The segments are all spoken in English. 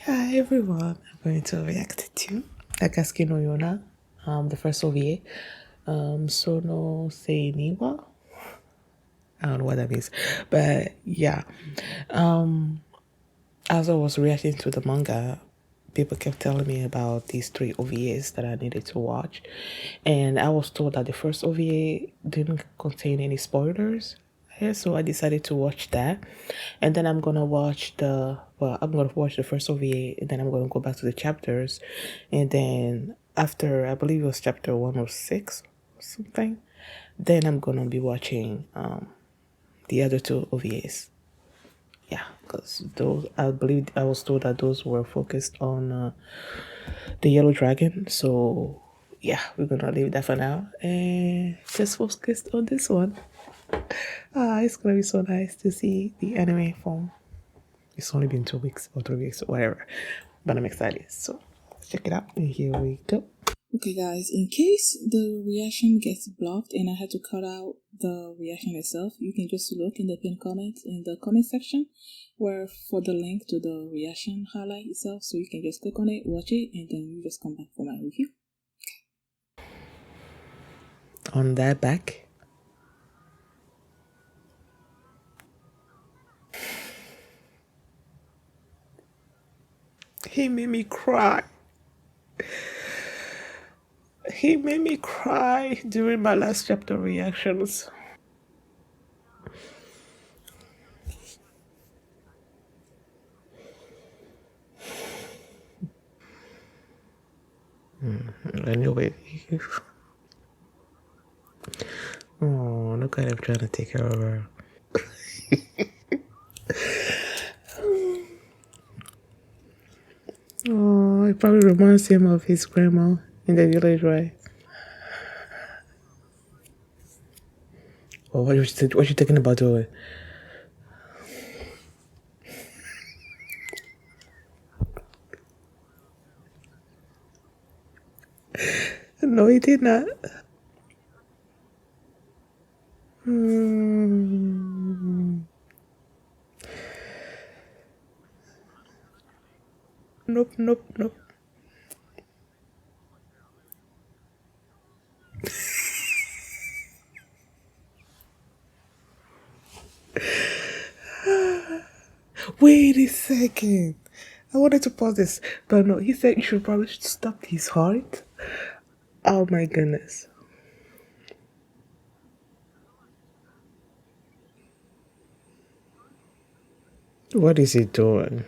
Hi everyone, I'm going to react to Akatsuki no Yona, the first OVA, Sono Seiniwa. I don't know what that means, but yeah. As I was reacting to the manga, people kept telling me about these three OVAs that I needed to watch, and I was told that the first OVA didn't contain any spoilers. Yeah, so I decided to watch that, and then I'm gonna watch the first OVA, and then I'm gonna go back to the chapters, and then after I believe it was chapter 106 or something, then I'm gonna be watching the other two OVAs. Yeah, because those I believe I was told that those were focused on the yellow dragon. So yeah, we're gonna leave that for now and just focus on this one. It's gonna be so nice to see the anime form. It's only been 2 weeks or 3 weeks or whatever, but I'm excited. So check it out, and here we go. Okay, guys, in case the reaction gets blocked and I had to cut out the reaction itself, you can just look in the pinned comments in the comment section where for the link to the reaction highlight itself, so you can just click on it, watch it, and then you just come back for my review. On that back, he made me cry. He made me cry during my last chapter reactions. Anyway, oh, look at him trying to take care of her. Oh, it probably reminds him of his grandma in the village, right? Oh, what you thinking about doing? No, he did not. Nope, nope, nope. Wait a second. I wanted to pause this, but no, he said you should probably stop his heart. Oh my goodness. What is he doing?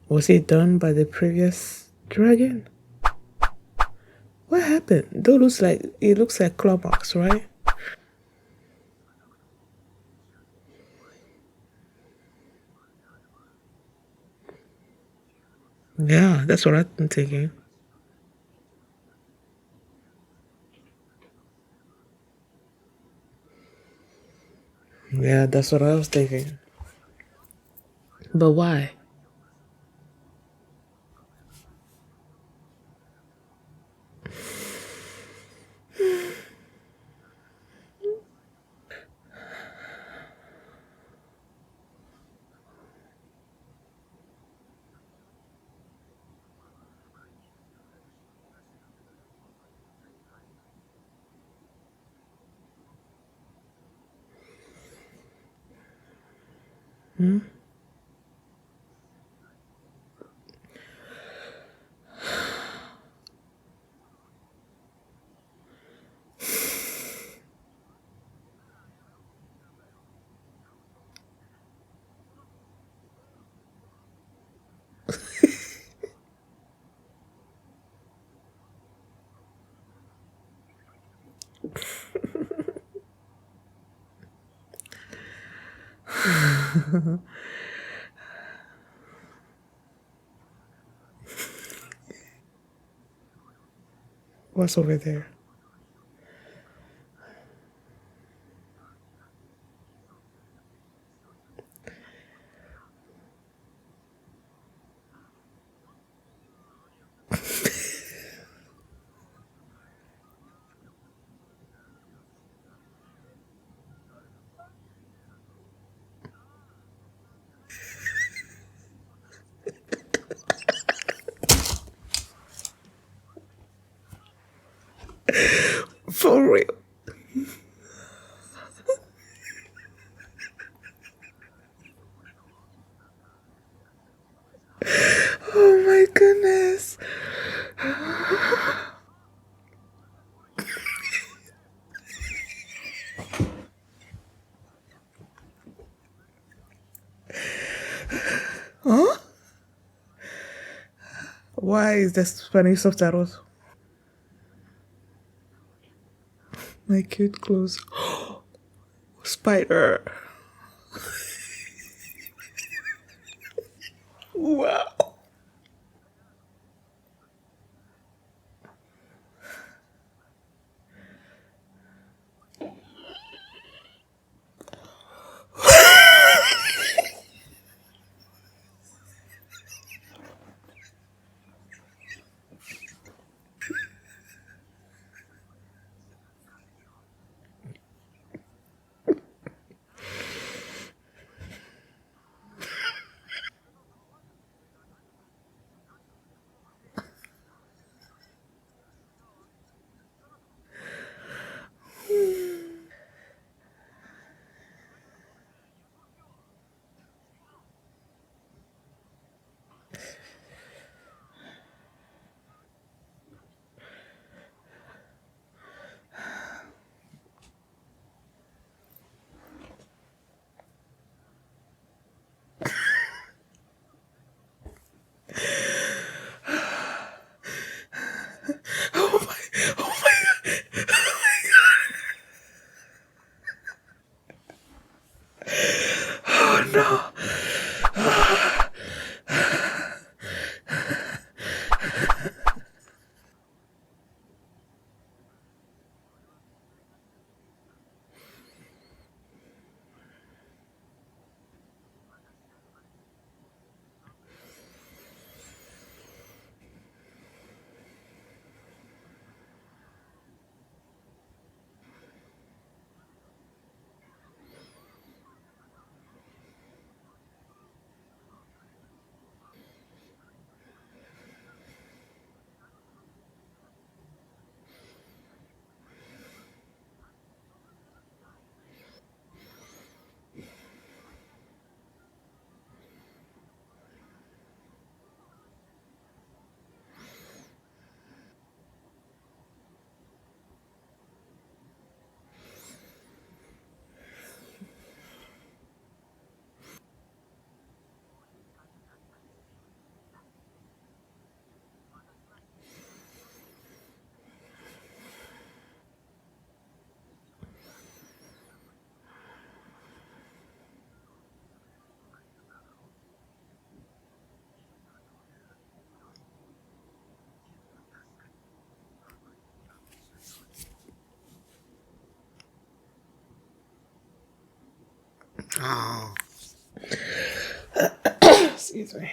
Was he done by the previous dragon? What happened? It looks like claw marks, right? Yeah, that's what I'm thinking. Yeah, that's what I was thinking. But why? What's over there? For real. Oh my goodness. Huh? Why is there Spanish subtitles? My cute clothes. Spider. Wow. Oh my, oh my, oh no. Oh. Excuse me.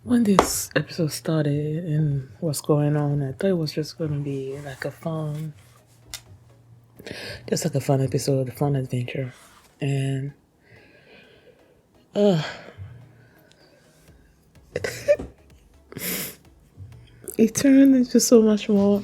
When this episode started and what's going on, I thought it was just going to be like just like a fun episode, a fun adventure. And it turned into so much more.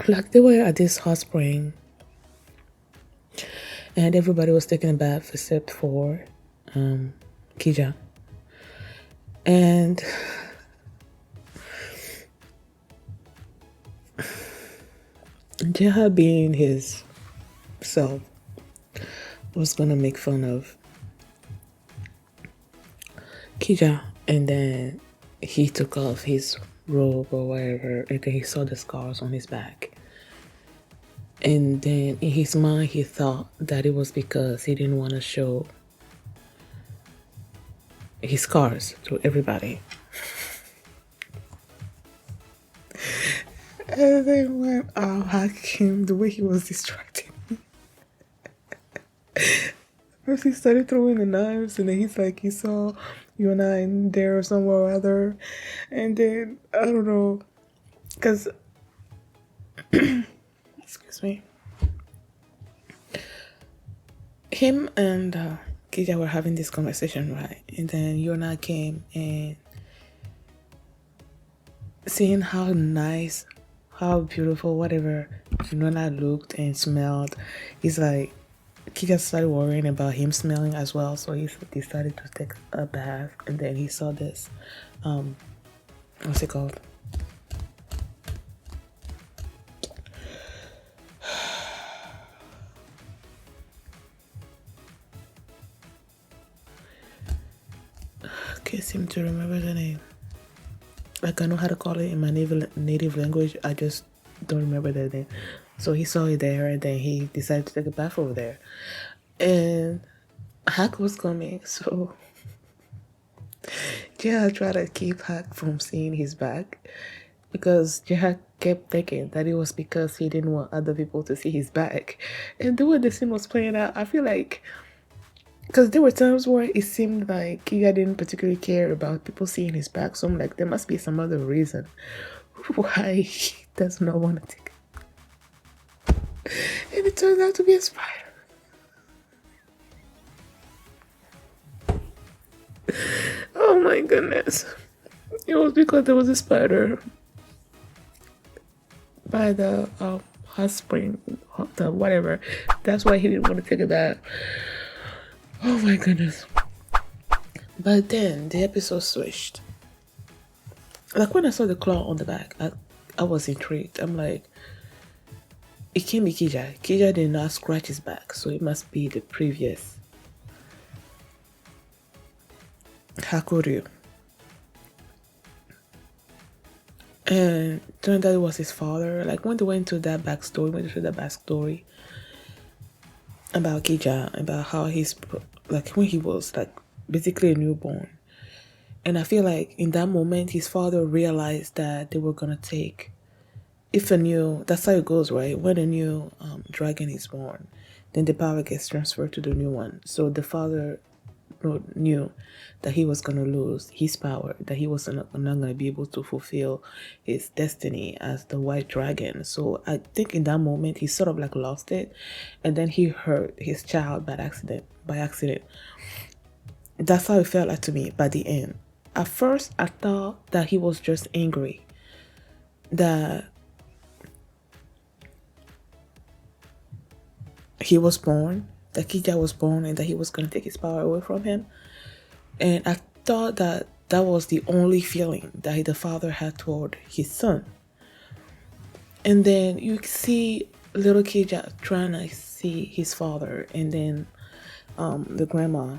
Like they were at this hot spring and everybody was taking a bath except for Kija. And Jeha, being his self, was gonna make fun of Kija, and then he took off his robe or whatever, and then he saw the scars on his back. And then in his mind, he thought that it was because he didn't want to show his scars to everybody. And then when Hakim, the way he was distracting me. First he started throwing the knives, and then he's like, he saw Yona in there or somewhere or other. And then, I don't know, because, excuse me, him and Kija were having this conversation, right? And then Yona came and seeing how nice, how beautiful, whatever Yona looked and smelled, he's like, Kija started worrying about him smelling as well, so he decided to take a bath, and then he saw this, what's it called? Can't seem to remember the name. Like I know how to call it in my native language, I just don't remember the name. So he saw it there, and then he decided to take a bath over there. And Hack was coming, so Jeha tried to keep Hack from seeing his back, because Jeha kept thinking that it was because he didn't want other people to see his back. And the way the scene was playing out, I feel like, because there were times where it seemed like Kija didn't particularly care about people seeing his back, so I'm like, there must be some other reason why he does not want to take it. And it turns out to be a spider. Oh my goodness. It was because there was a spider by the hot spring, the whatever. That's why he didn't want to take a bath. Oh my goodness. But then the episode switched. Like when I saw the claw on the back, I was intrigued. I'm like, it can't be Kija. Kija did not scratch his back, so it must be the previous Hakuryu. And turned out it was his father. Like when they went into that backstory about Kija, about how he's like when he was like basically a newborn. And I feel like in that moment his father realized that they were gonna take, if a new, that's how it goes, right? When a new dragon is born, then the power gets transferred to the new one. So the father knew that he was going to lose his power, that he was not going to be able to fulfill his destiny as the white dragon. So I think in that moment he sort of like lost it, and then he hurt his child by accident. That's how it felt like to me by the end. At first I thought that he was just angry that he was born, that Kija was born, and that he was going to take his power away from him. And I thought that that was the only feeling that the father had toward his son. And then you see little Kija trying to see his father, and then the grandma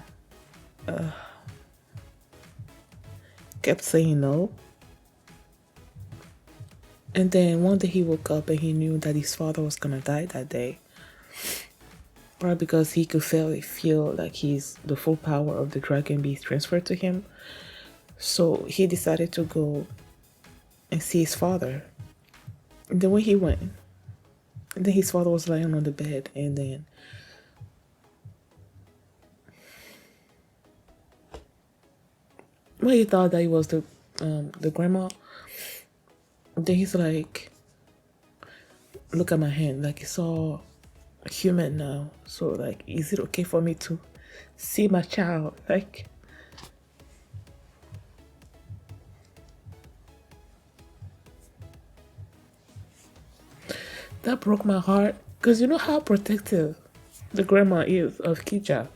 kept saying no. And then one day he woke up and he knew that his father was gonna die that day. Right, because he could feel like he's the full power of the dragon being transferred to him. So he decided to go and see his father. And then when he went, and then his father was lying on the bed, and then when he thought that it was the grandma, then he's like, look at my hand, like it's all human now. So like, is it okay for me to see my child? Like, that broke my heart, because you know how protective the grandma is of Kija.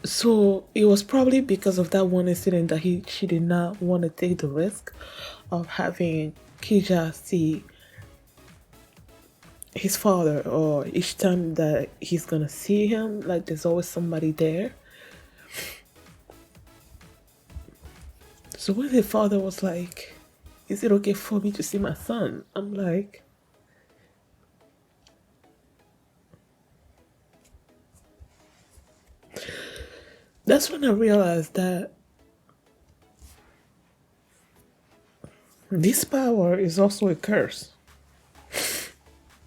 So it was probably because of that one incident that she did not want to take the risk of having Kija see his father, or each time that he's gonna see him, like there's always somebody there. So when the father was like, is it okay for me to see my son? I'm like, that's when I realized that this power is also a curse.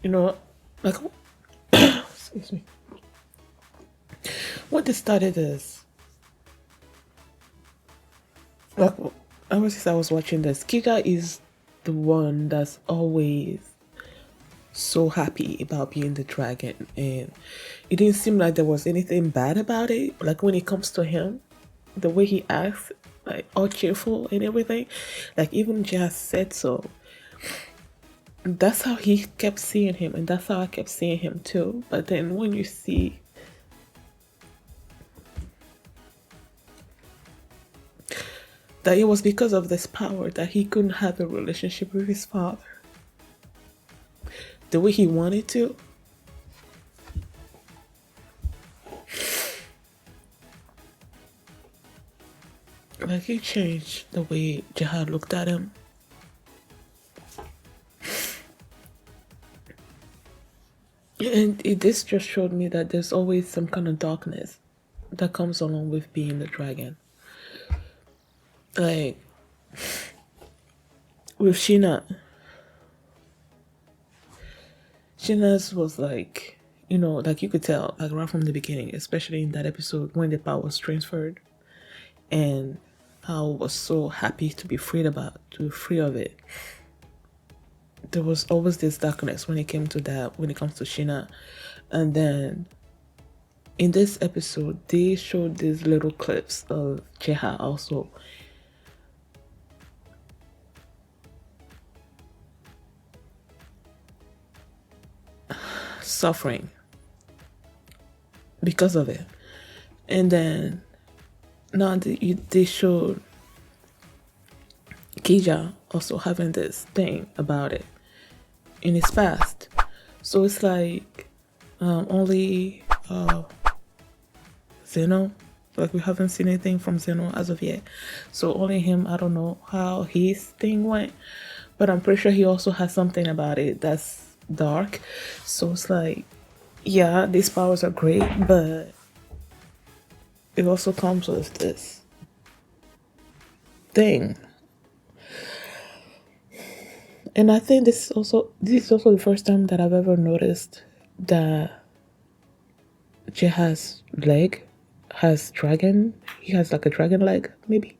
You know, like, excuse me. What this started is, like, ever since I was watching this, Kika is the one that's always so happy about being the dragon, and it didn't seem like there was anything bad about it. Like when it comes to him, the way he acts, like all cheerful and everything, like even just said so. That's how he kept seeing him, and that's how I kept seeing him too. But then when you see that it was because of this power that he couldn't have a relationship with his father the way he wanted to, like it changed the way Jihad looked at him. And this just showed me that there's always some kind of darkness that comes along with being the dragon. Like with Shina's was like, you know, like you could tell, like right from the beginning, especially in that episode when the power was transferred, and how I was so happy to be free of it. There was always this darkness when it came to that, when it comes to Shina. And then in this episode, they showed these little clips of Jeha also suffering because of it. And then now they showed Kija also having this thing about it in his past. So it's like only Zeno, like we haven't seen anything from Zeno as of yet. So only him, I don't know how his thing went, but I'm pretty sure he also has something about it that's dark. So it's like, yeah, these powers are great, but it also comes with this thing. And I think this is also the first time that I've ever noticed that Jeha's leg has dragon. He has like a dragon leg, maybe.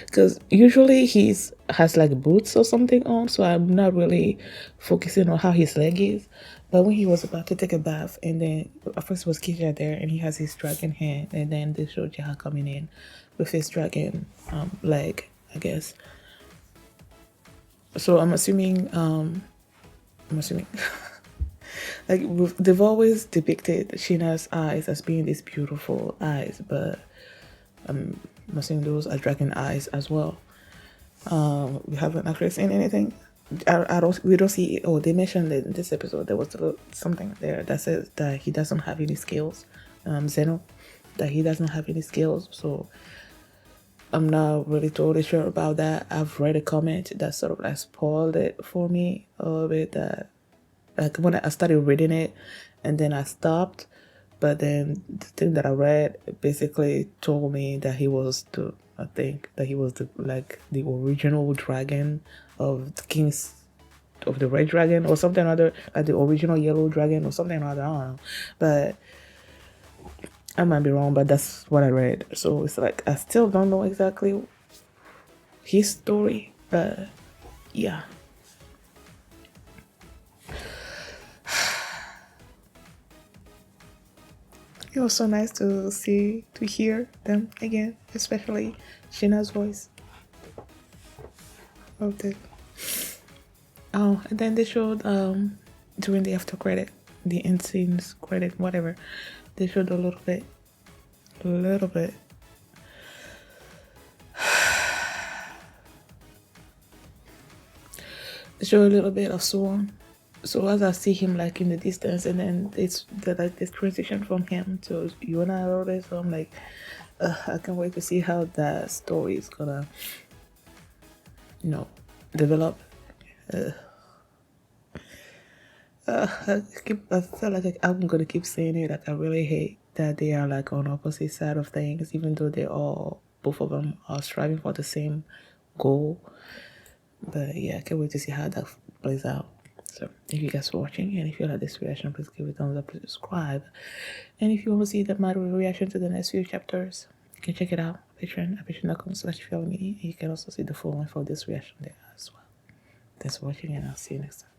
Because usually has like boots or something on, so I'm not really focusing on how his leg is. But when he was about to take a bath, and then at first was Kija there, and he has his dragon hand, and then they showed Jeha coming in with his dragon leg, I guess. So I'm assuming like they've always depicted Shina's eyes as being these beautiful eyes, but I'm assuming those are dragon eyes as well. We haven't actually seen anything we don't see. Oh, they mentioned in this episode there was something there that says that he doesn't have any skills. Zeno, that he doesn't have any skills. So I'm not really totally sure about that. I've read a comment that sort of like spoiled it for me a little bit. That like when I started reading it, and then I stopped. But then the thing that I read basically told me that he was the. I think that he was the the original dragon of the kings of the red dragon or something other, like the original yellow dragon or something other. I don't know, but I might be wrong. But that's what I read. So it's like I still don't know exactly his story, but yeah. It was so nice to hear them again, especially Shina's voice. Loved it. Oh, and then they showed during the after credit, the end scenes credit, whatever. They showed a little bit. They showed a little bit of Swan. So as I see him like in the distance, and then it's like this transition from him to Yona OVA, so I'm like, I can't wait to see how that story is gonna, develop. I feel like I'm gonna keep saying it. Like I really hate that they are like on opposite side of things, even though both of them are striving for the same goal. But yeah, I can't wait to see how that plays out. So thank you guys for watching, and if you like this reaction, please give it a thumbs up, please subscribe. And if you want to see my reaction to the next few chapters, you can check it out. patreon.com/follow me. You can also see the full length for this reaction there as well. Thanks for watching, and I'll see you next time.